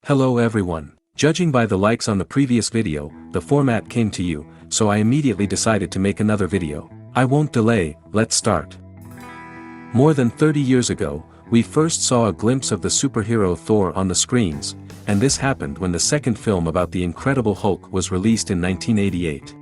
Hello everyone. Judging by the likes on the previous video, the format came to you, so I immediately decided to make another video. I won't delay, let's start. More than 30 years ago, we first saw a glimpse of the superhero Thor on the screens, and this happened when the second film about the Incredible Hulk was released in 1988.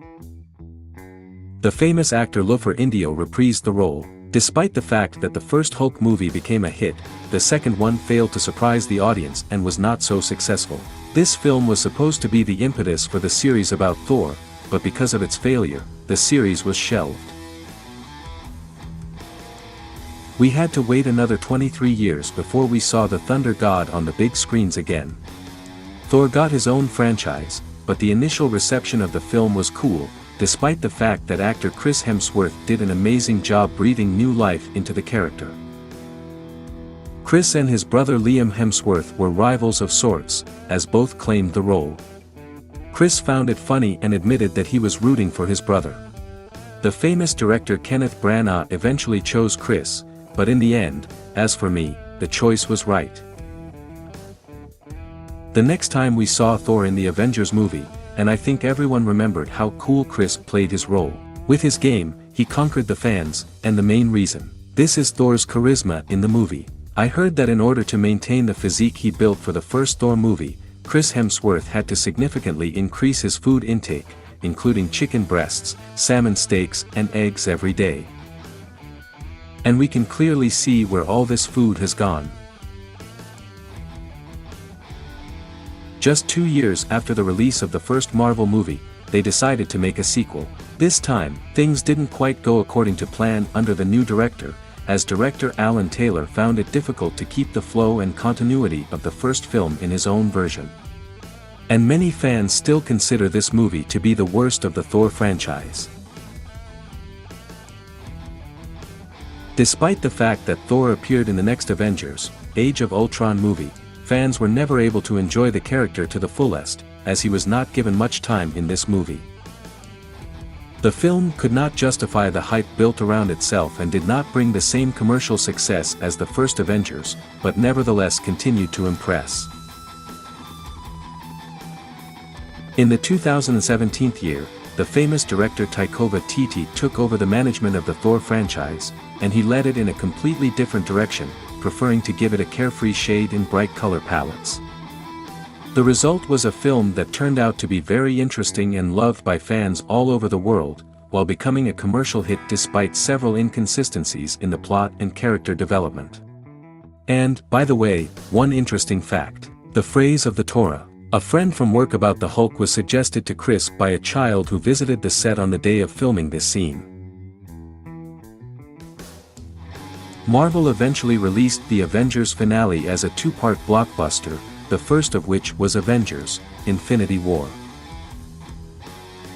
The famous actor Thor reprised the role. Despite the fact that the first Hulk movie became a hit, the second one failed to surprise the audience and was not so successful. This film was supposed to be the impetus for the series about Thor, but because of its failure, the series was shelved. We had to wait another 23 years before we saw the Thunder God on the big screens again. Thor got his own franchise, but the initial reception of the film was cool, despite the fact that actor Chris Hemsworth did an amazing job breathing new life into the character. Chris and his brother Liam Hemsworth were rivals of sorts, as both claimed the role. Chris found it funny and admitted that he was rooting for his brother. The famous director Kenneth Branagh eventually chose Chris, but in the end, as for me, the choice was right. The next time we saw Thor in the Avengers movie, and I think everyone remembered how cool Chris played his role. With his game, he conquered the fans, and the main reason. This is Thor's charisma in the movie. I heard that in order to maintain the physique he built for the first Thor movie, Chris Hemsworth had to significantly increase his food intake, including chicken breasts, salmon steaks and eggs every day. And we can clearly see where all this food has gone. Just 2 years after the release of the first Marvel movie, they decided to make a sequel. This time, things didn't quite go according to plan under the new director, as director Alan Taylor found it difficult to keep the flow and continuity of the first film in his own version. And many fans still consider this movie to be the worst of the Thor franchise. Despite the fact that Thor appeared in the next Avengers, Age of Ultron movie, fans were never able to enjoy the character to the fullest, as he was not given much time in this movie. The film could not justify the hype built around itself and did not bring the same commercial success as the first Avengers, but nevertheless continued to impress. In the 2017 year, the famous director Taika Waititi took over the management of the Thor franchise, and he led it in a completely different direction, preferring to give it a carefree shade in bright color palettes. The result was a film that turned out to be very interesting and loved by fans all over the world, while becoming a commercial hit despite several inconsistencies in the plot and character development. And, by the way, one interesting fact. The phrase of the Torah. A friend from work about the Hulk was suggested to Chris by a child who visited the set on the day of filming this scene. Marvel eventually released the Avengers finale as a two-part blockbuster, the first of which was Avengers: Infinity War.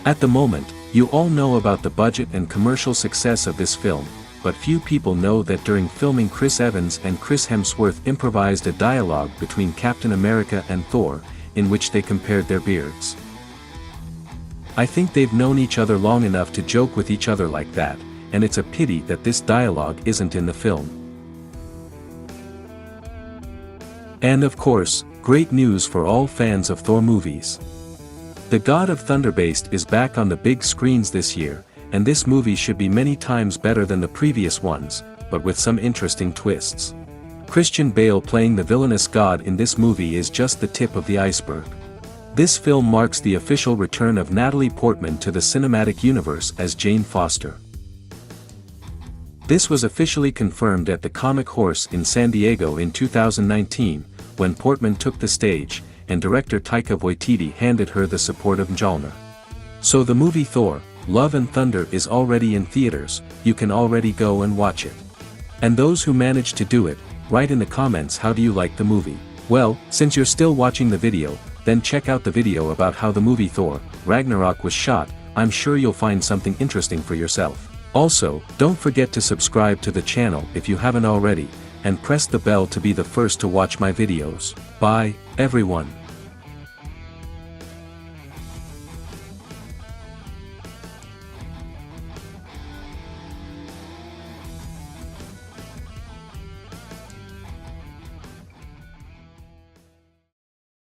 At the moment, you all know about the budget and commercial success of this film, but few people know that during filming Chris Evans and Chris Hemsworth improvised a dialogue between Captain America and Thor, in which they compared their beards. I think they've known each other long enough to joke with each other like that, and it's a pity that this dialogue isn't in the film. And of course, great news for all fans of Thor movies. The God of Thunderbeast is back on the big screens this year, and this movie should be many times better than the previous ones, but with some interesting twists. Christian Bale playing the villainous god in this movie is just the tip of the iceberg. This film marks the official return of Natalie Portman to the cinematic universe as Jane Foster. This was officially confirmed at the Comic Horse in San Diego in 2019, when Portman took the stage, and director Taika Waititi handed her the support of Mjolnir. So the movie Thor: Love and Thunder is already in theaters, you can already go and watch it. And those who managed to do it, write in the comments how do you like the movie. Well, since you're still watching the video, then check out the video about how the movie Thor: Ragnarok was shot. I'm sure you'll find something interesting for yourself. Also, don't forget to subscribe to the channel if you haven't already, and press the bell to be the first to watch my videos. Bye, everyone.